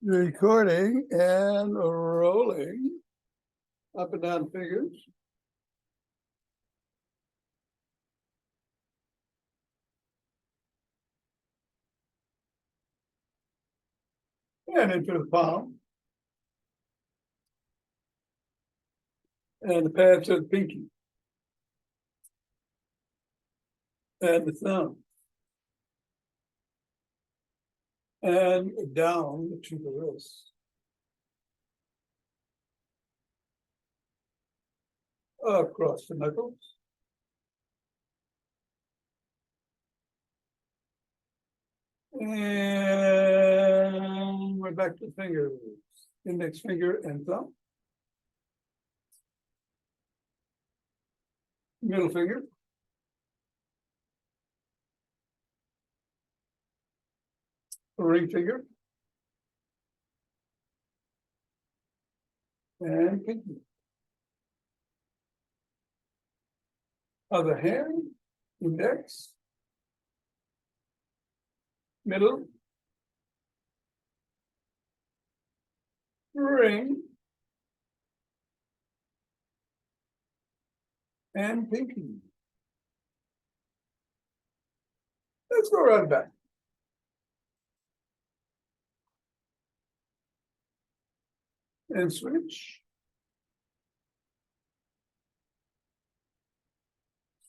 Recording and rolling up and down fingers. And into the palm. And the pads of the pinky. And the thumb. And down to the wrist. Across the knuckles. And we're back to the fingers. Index finger and thumb. Middle finger. Ring finger. And pinky. Other hand. Index. Middle. Ring. And pinky. Let's go right back. And switch.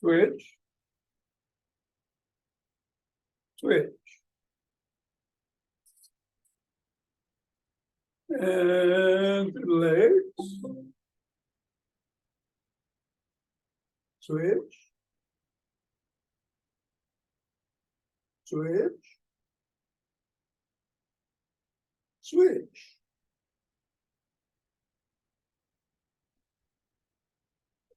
Switch. Switch. And legs. Switch. Switch. Switch.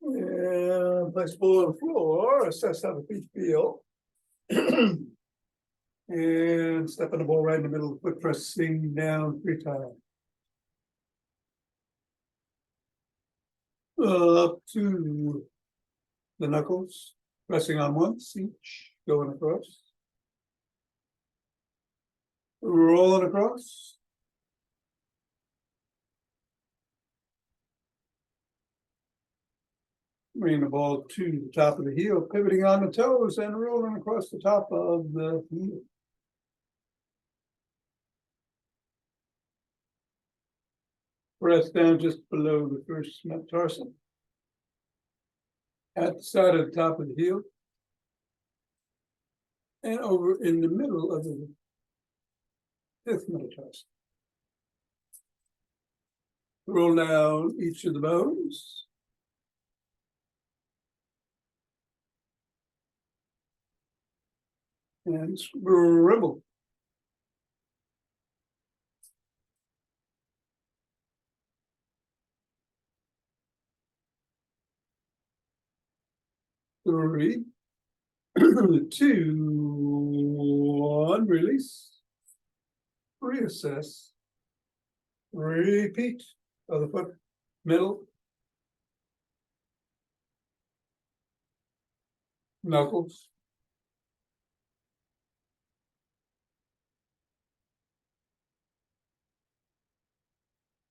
And place ball on the floor, assess how the feet feel. And step on the ball right in the middle of the foot, pressing down 3 times. Up to the knuckles, pressing on once each, going across. Rolling across. Bring the ball to the top of the heel, pivoting on the toes and rolling across the top of the heel. Press down just below the first metatarsal. At the side of the top of the heel. And over in the middle of the 5th metatarsal. Roll down each of the bones. And scribble. Three, 2, 1, release. Reassess. Repeat. Other foot, middle. Knuckles.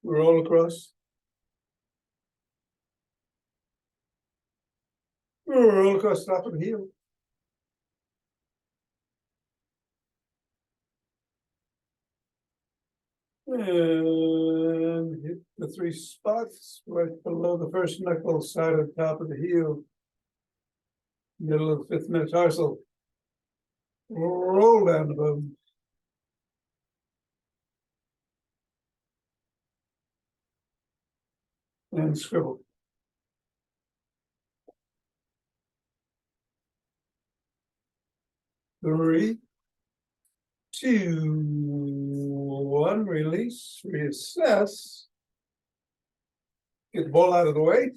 Roll across. Roll across the top of the heel. And hit the 3 spots right below the first knuckle, side of the top of the heel. Middle of the 5th metatarsal. Roll down the bone. And scribble. Three, 2, 1, release, reassess. Get the ball out of the way.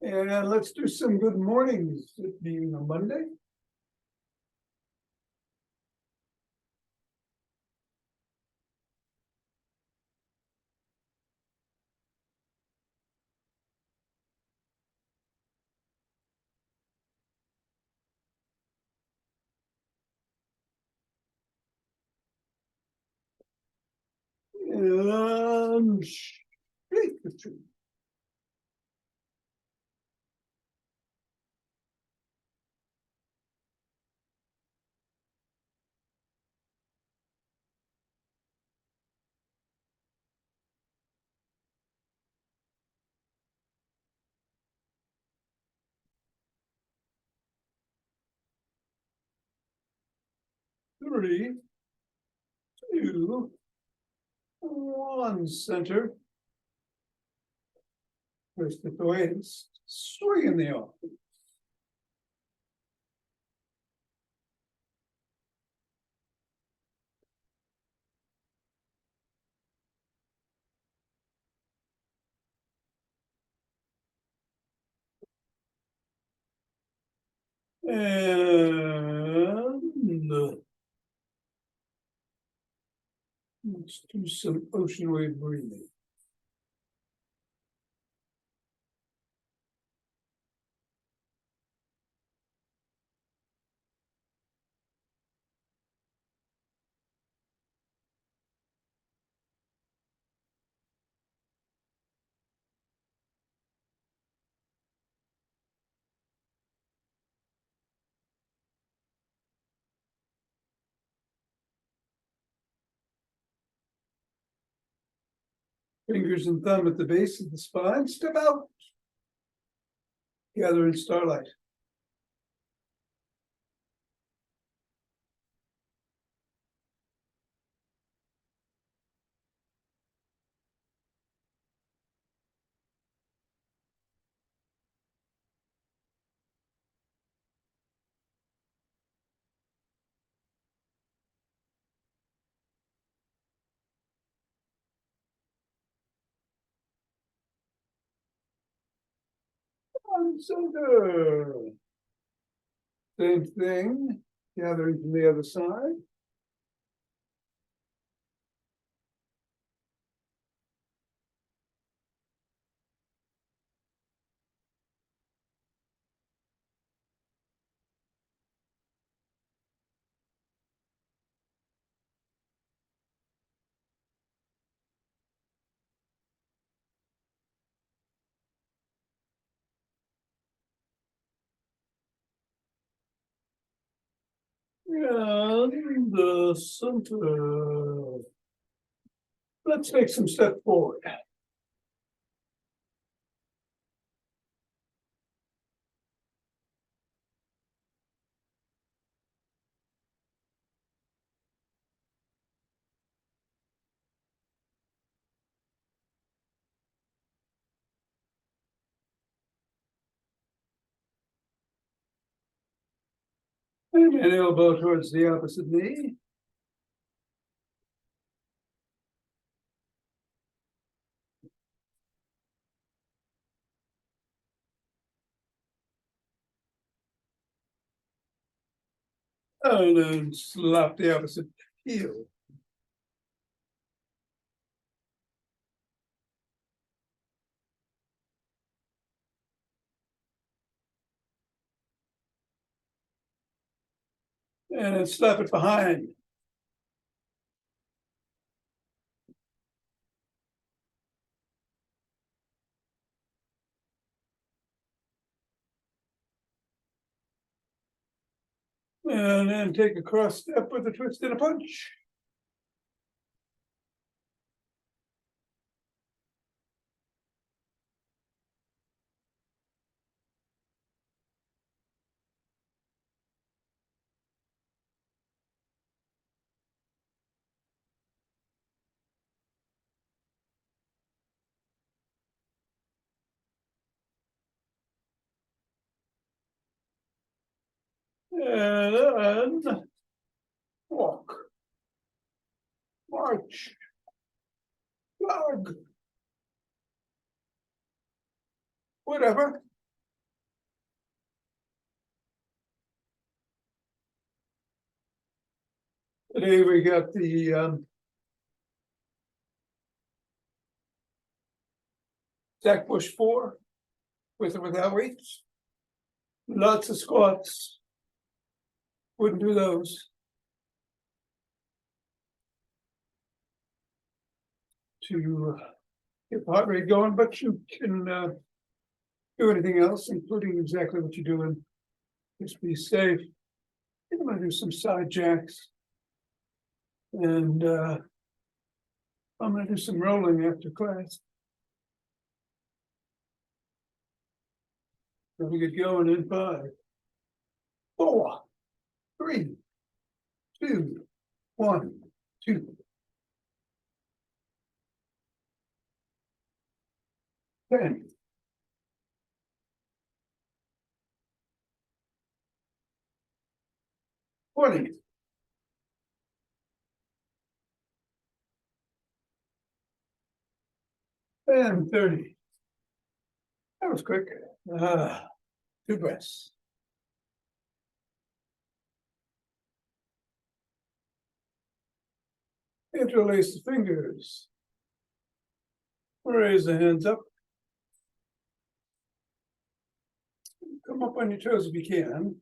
And let's do some good mornings, it being a Monday. And shake the tree. Three, two, one, center. Twist it the waist, swing in the arm. And let's do some ocean wave breathing. Fingers and thumb at the base of the spine, step out. Gather in starlight. On center. Same thing, gathering from the other side. And the center. Let's take some steps forward. And an elbow towards the opposite knee. And then slap the opposite heel. And then slap it behind. And then take a cross step with a twist and a punch. And then walk, march, jog, whatever. Today we got the Jack Bush 4 with or without weights. Lots of squats. Wouldn't do those. to get the heart rate going, but you can do anything else, including exactly what you're doing. Just be safe. I'm going to do some side jacks, and I'm going to do some rolling after class. Let me get going in 5, 4, 3, 2, 1, 2, 10, 20, and 30. That was quick. 2 breaths. Interlace the fingers. Raise the hands up. Come up on your toes if you can.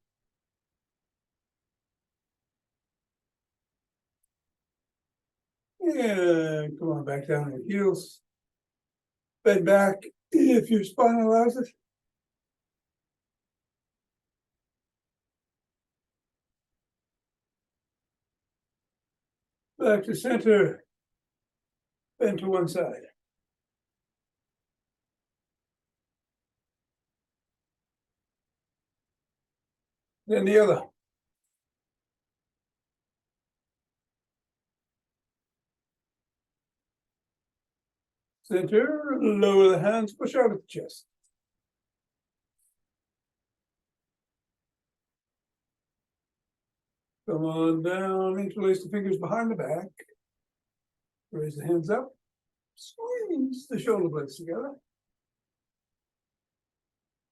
And come on back down on your heels. Bend back if your spine allows it. Back to center. Bend to one side. Then the other. Center, lower the hands, push out of the chest. Come on down, interlace the fingers behind the back. Raise the hands up. Squeeze the shoulder blades together.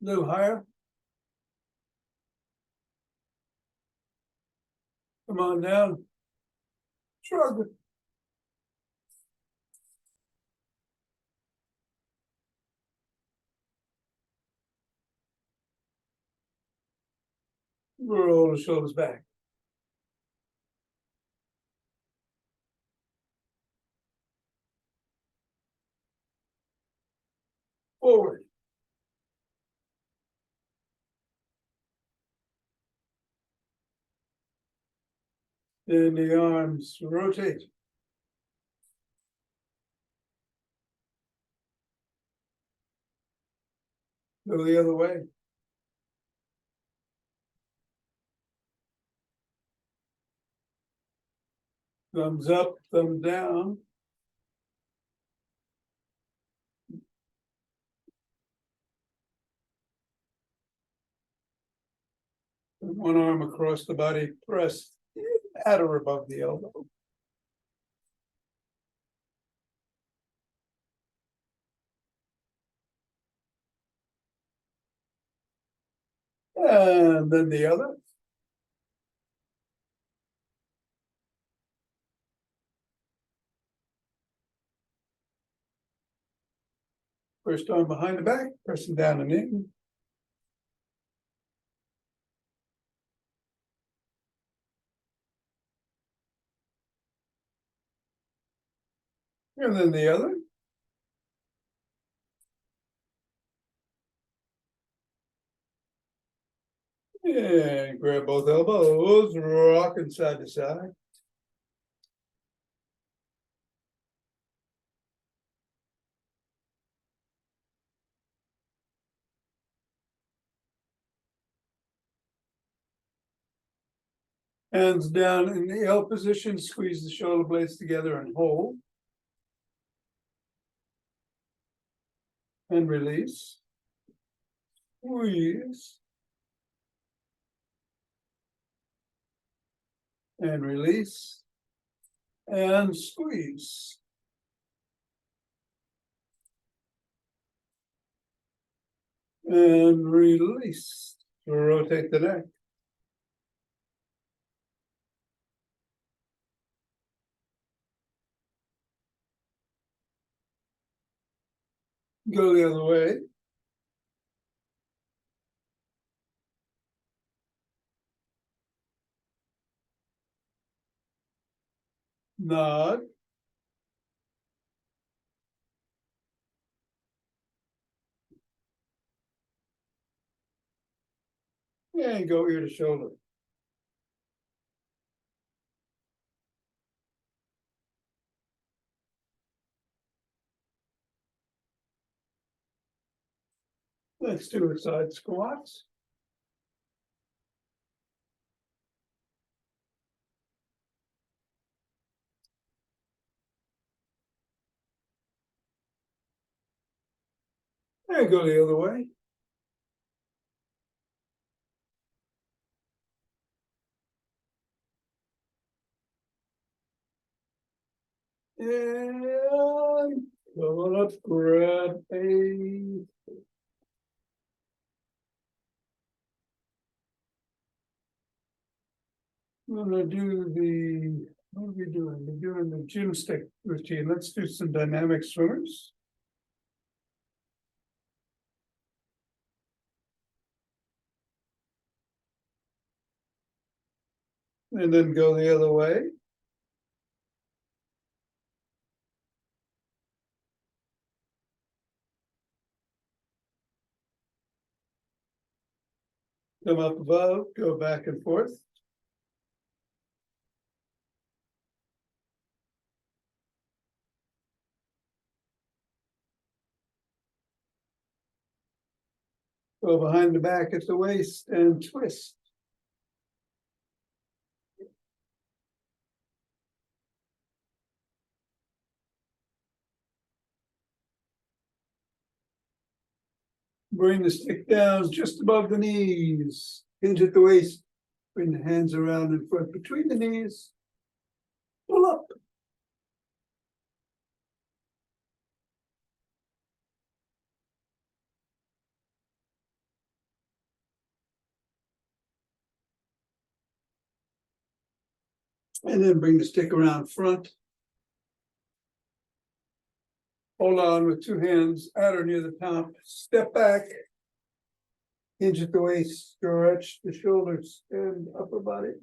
A little higher. Come on down. Shrug. Roll the shoulders back. Forward. Then the arms rotate. Go the other way. Thumbs up, thumb down. And one arm across the body, press at or above the elbow. And then the other. First arm behind the back, pressing down and in. And then the other. And grab both elbows, rocking side to side. Hands down in the L position, squeeze the shoulder blades together and hold. And release. Squeeze. And release. And squeeze. And release. Rotate the neck. Go the other way. Nod. And go ear to shoulder. Let's do side squats. And go the other way. And come on up, grab a. I'm gonna do the, what are we doing? We're doing the GymStick routine. Let's do some dynamic swimmers. And then go the other way. Come up above, go back and forth. Go behind the back at the waist and twist. Bring the stick down just above the knees. Hinge at the waist. Bring the hands around in front between the knees. Pull up. And then bring the stick around front. Hold on with two hands at or near the top. Step back. Hinge at the waist. Stretch the shoulders and upper body.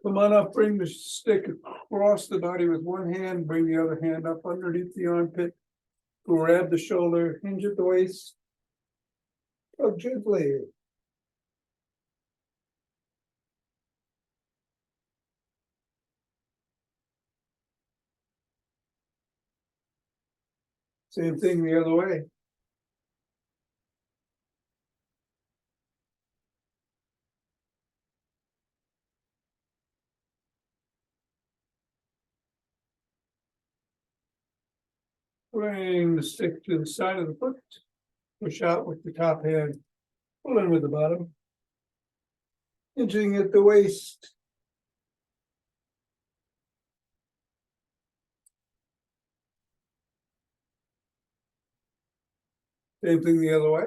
Come on up, bring the stick across the body with one hand, bring the other hand up underneath the armpit. Grab the shoulder, hinge at the waist. Go gently. Same thing the other way. Bring the stick to the side of the foot. Push out with the top hand. Pull in with the bottom. Hinging at the waist. Same thing the other way.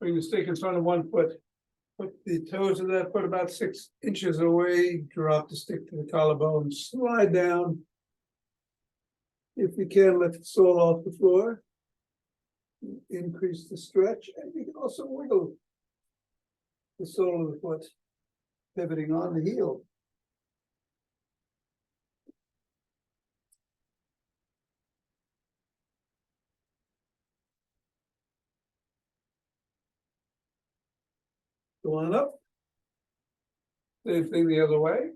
Bring the stick in front of one foot. Put the toes of that foot about 6 inches away. Drop the stick to the collarbone. Slide down. If you can, lift the sole off the floor. Increase the stretch, and you can also wiggle the sole of the foot, pivoting on the heel. Go on up. Same thing the other way.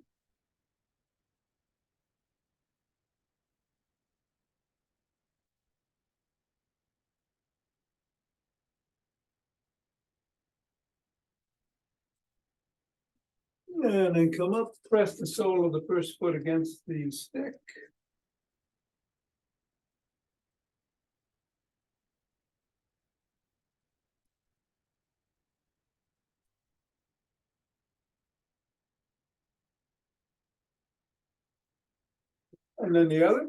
And then come up, press the sole of the first foot against the stick. And then the other.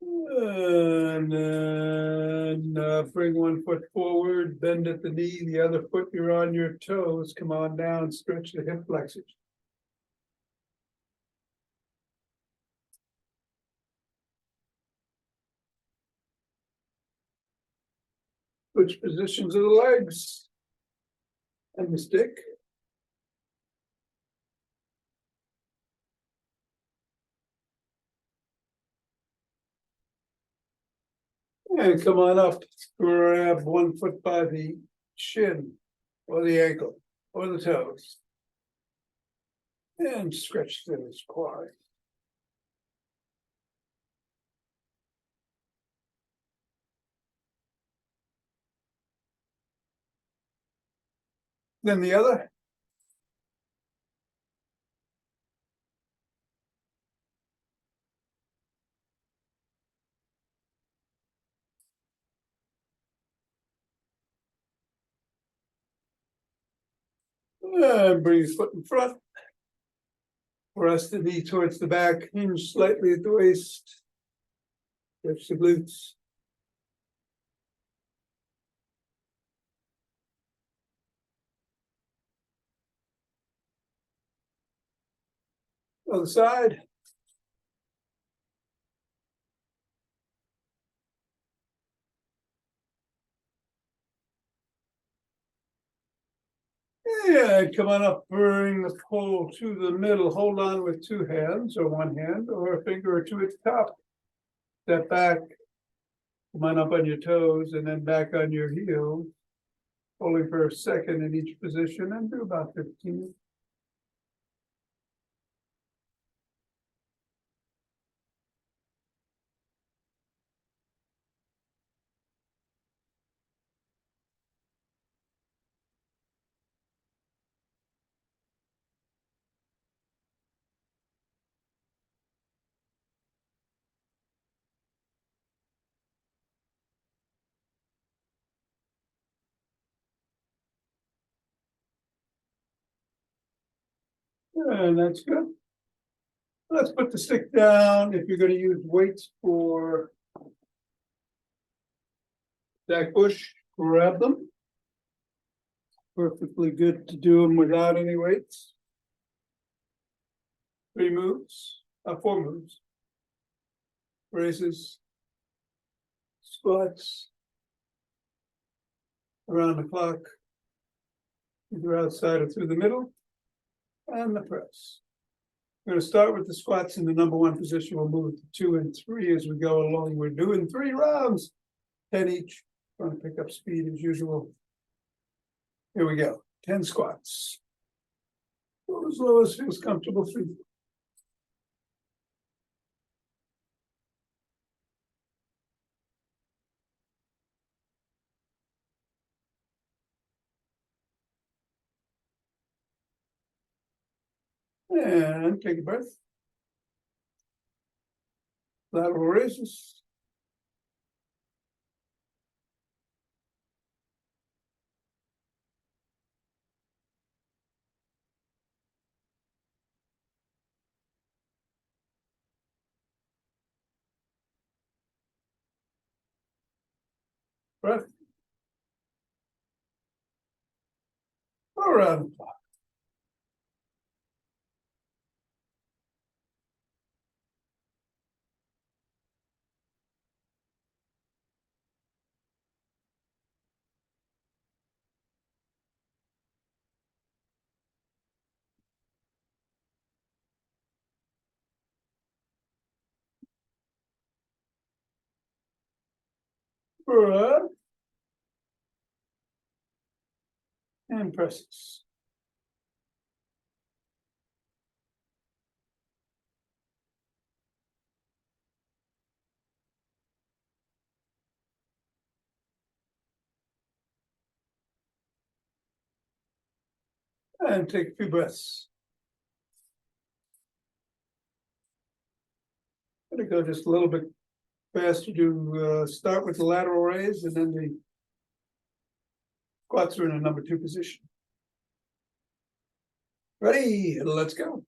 And then Bring one foot forward, bend at the knee, the other foot you're on your toes, come on down, stretch the hip flexors. Switch positions of the legs and the stick. And come on up, grab 1 foot by the shin or the ankle or the toes. And stretch those quads. Then the other. And bring your foot in front. Press the knee towards the back, hinge slightly at the waist. Stretch the glutes. Other side. Yeah, come on up, bring the pole to the middle, hold on with 2 hands or 1 hand or a finger or 2 at the top. Step back, come on up on your toes and then back on your heels. Holding for a second in each position and do about 15. And that's good. Let's put the stick down. If you're going to use weights for that push, grab them. Perfectly good to do them without any weights. 3 moves, 4 moves. Raises, squats, around the clock, either outside or through the middle, and the press. We're going to start with the squats in the number 1 position. We'll move to 2 and 3 as we go along. We're doing 3 rounds, 10 each. Trying to pick up speed as usual. Here we go. 10 squats. Go as low as feels comfortable for you. And take a breath. Lateral raises. Breath. Around the clock. Breath. And presses. And take a few breaths. I'm going to go just a little bit faster to start with the lateral raise, and then the squats are in a number 2 position. Ready? Let's go.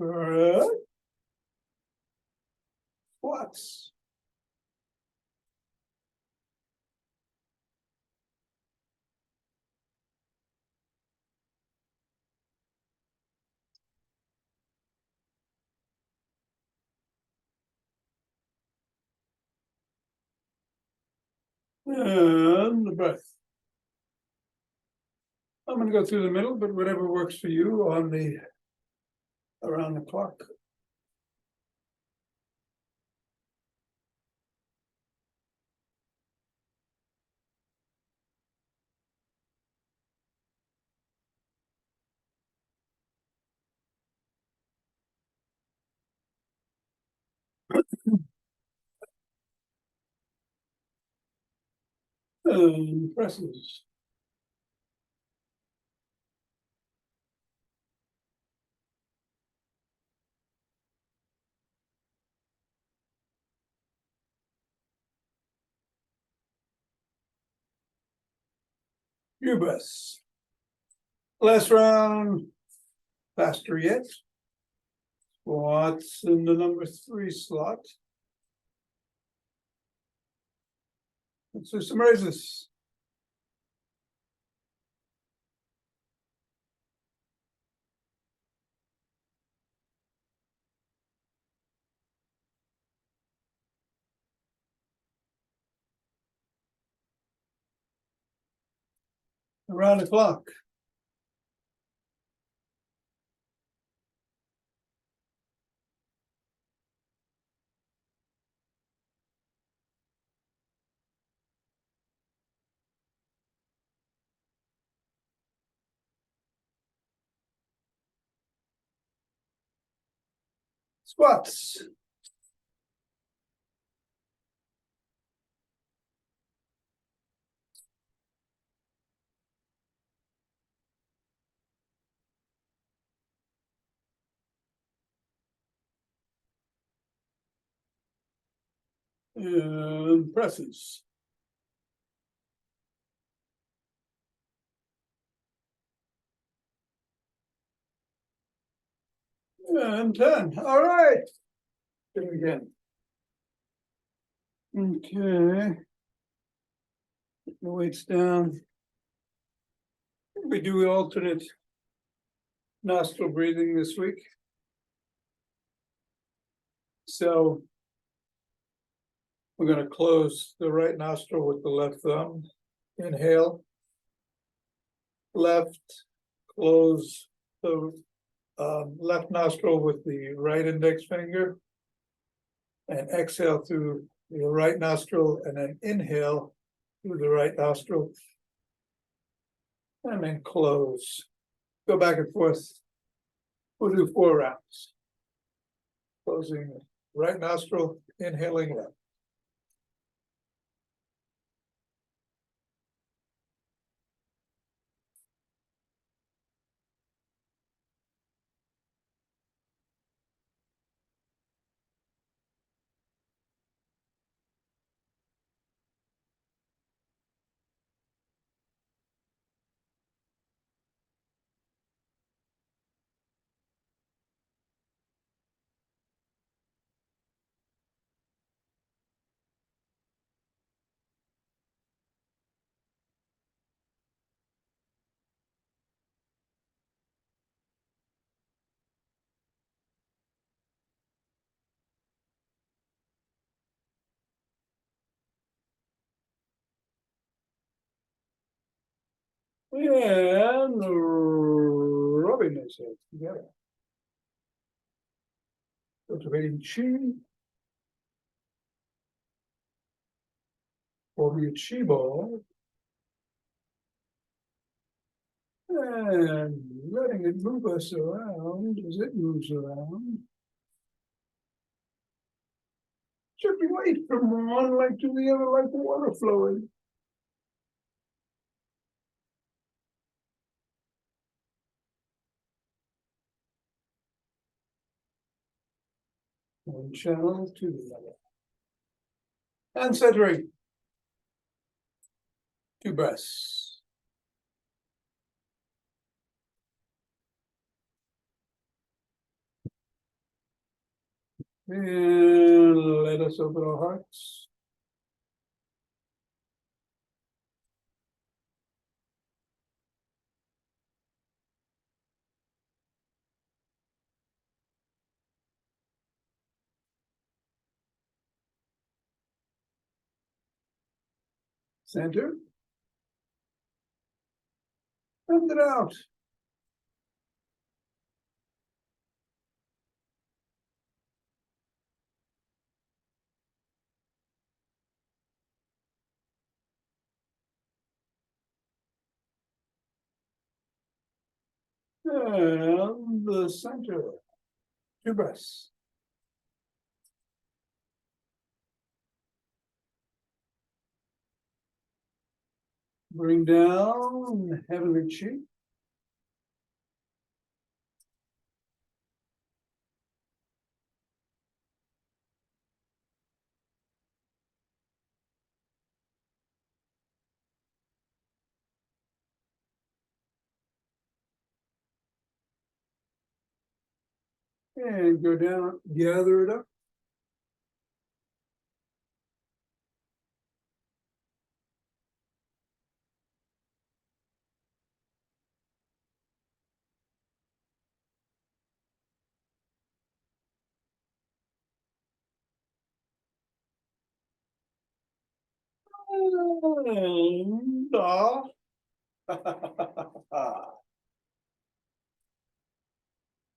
Right. Squats. And the breath. I'm going to go through the middle, but whatever works for you on the around the clock. And presses. Few breaths. Last round. Faster yet. Squats in the number 3 slot. Let's do some raises. Around the clock. Squats. And presses. And 10. All right. Do it again. Okay. Put the weights down. We do alternate nostril breathing this week. So we're going to close the right nostril with the left thumb. Inhale. Left. Close the left nostril with the right index finger. And exhale through the right nostril, and then inhale through the right nostril. And then close. Go back and forth. We'll do 4 rounds. Closing right nostril, inhaling left. And rubbing themselves together. Cultivating chi. Forming a chi ball. And letting it move us around as it moves around. Should be weight from one leg to the other like water flowing. One channel to the other. And centering. 2 breaths. And let us open our hearts. Center. Send it out. And the center. Two breaths. Bring down heavenly chi. And go down, gather it up. And off.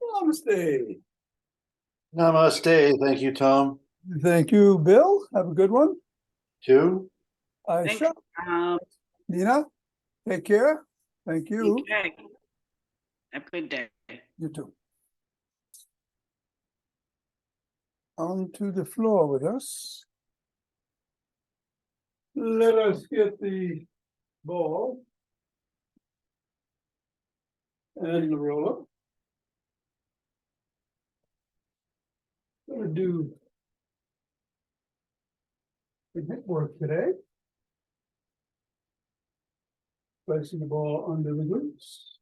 Namaste. Namaste. Thank you, Tom. Thank you, Bill. Have a good one. Two. I Thanks, shall. Nina, take care. Thank you. Okay. Have a good day. You too. Onto the floor with us. Let us get the ball and the roller. Gonna do the hip work today. Placing the ball under the glutes.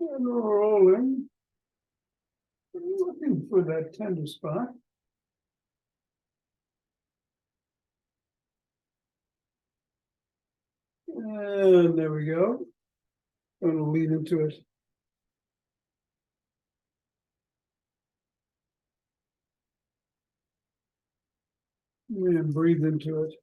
And rolling. Looking for that tender spot. And there we go. Gonna lean into it. And breathe into it.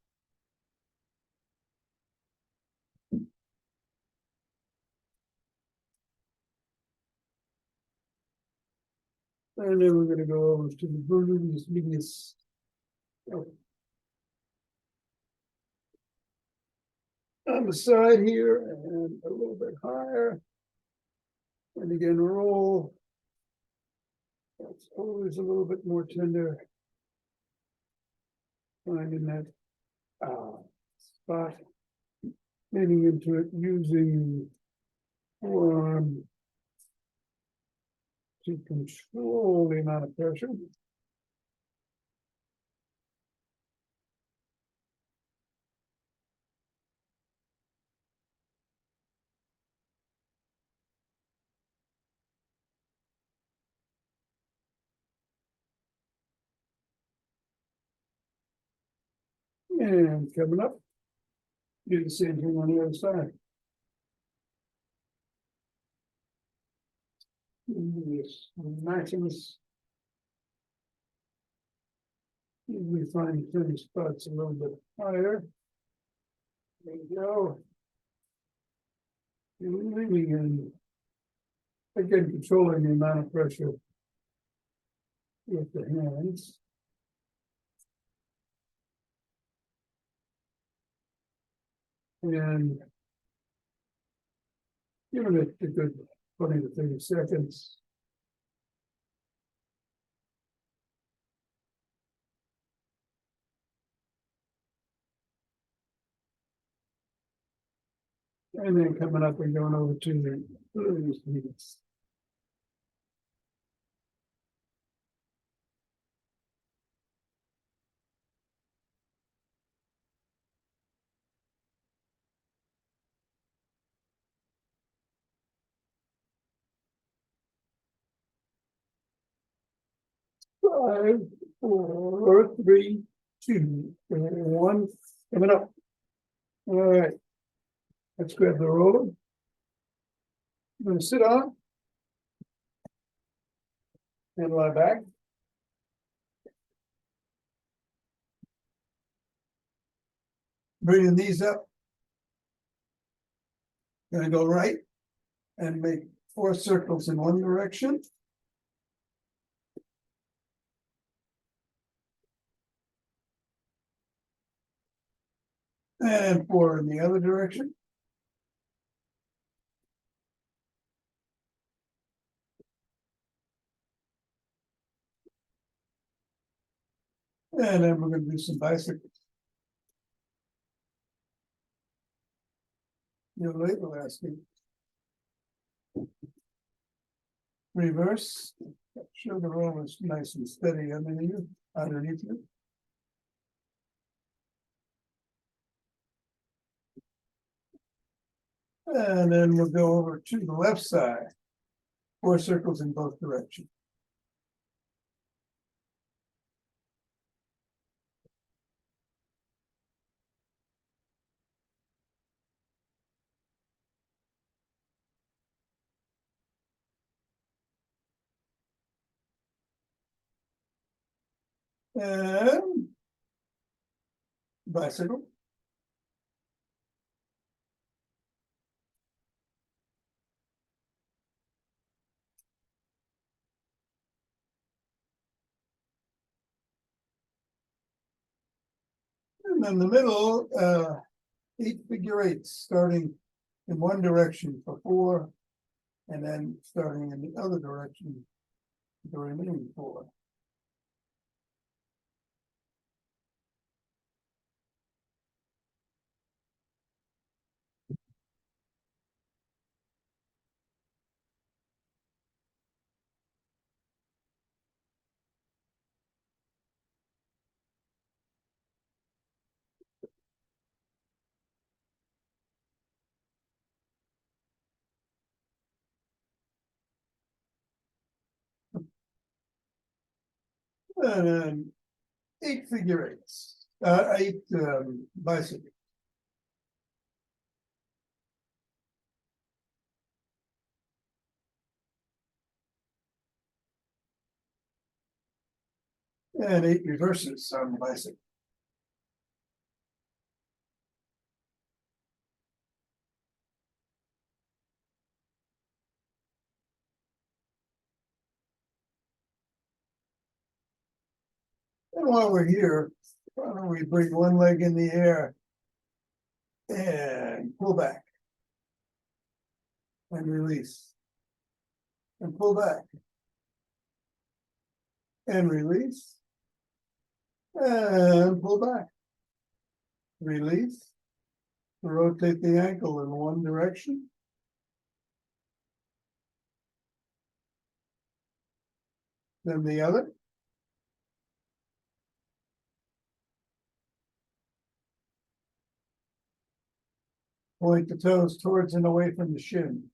And then we're going to go over to the gluteus medius. On the side here and a little bit higher. And again, roll. That's always a little bit more tender. Finding that spot. Leaning into it using forearm to control the amount of pressure. And coming up, do the same thing on the other side. Yes, Maximus. We find 30 spots a little bit higher. There you go. You're leaving in, again, controlling the amount of pressure with the hands. And giving it a good 20 to 30 seconds. And then coming up and going over to the gluteus medius. 5, 4, 3, 2, 1. Coming up. All right. Let's grab the roller. I'm going to sit on and lie back. Bring the knees up. Gonna go right and make 4 circles in one direction. And 4 in the other direction. And then we're going to do some bicycles. Your label asking. Reverse. Sure the roll is nice and steady underneath you. And then we'll go over to the left side. 4 circles in both directions. And bicycle. And then the middle, 8 figure eights, starting in one direction for 4, and then starting in the other direction, the remaining 4. And 8 figure eights, 8 bicycles. And 8 reverses on the bicycle. And while we're here, why don't we bring one leg in the air and pull back and release and pull back and release and pull back, release, rotate the ankle in one direction. Then the other. Point the toes towards and away from the shin.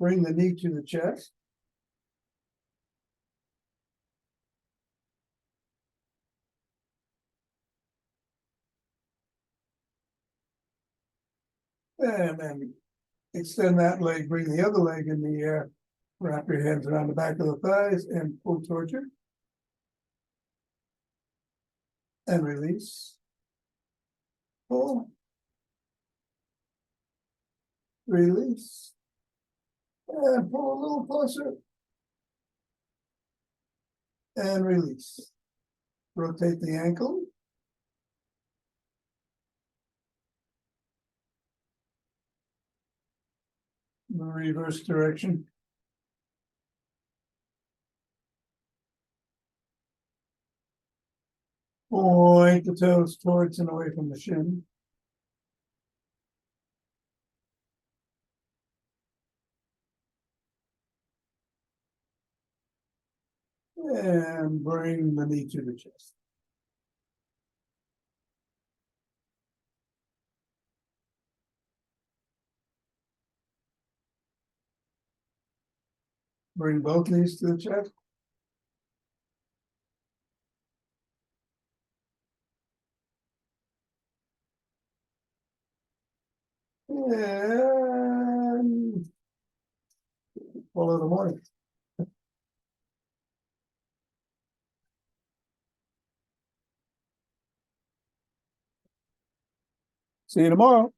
Bring the knee to the chest. And then extend that leg, bring the other leg in the air, wrap your hands around the back of the thighs and pull towards you. And release. Pull. Release. And pull a little closer. And release. Rotate the ankle. The reverse direction. Point the toes towards and away from the shin. And bring the knee to the chest. Bring both these to the chest. And call it a morning. See you tomorrow.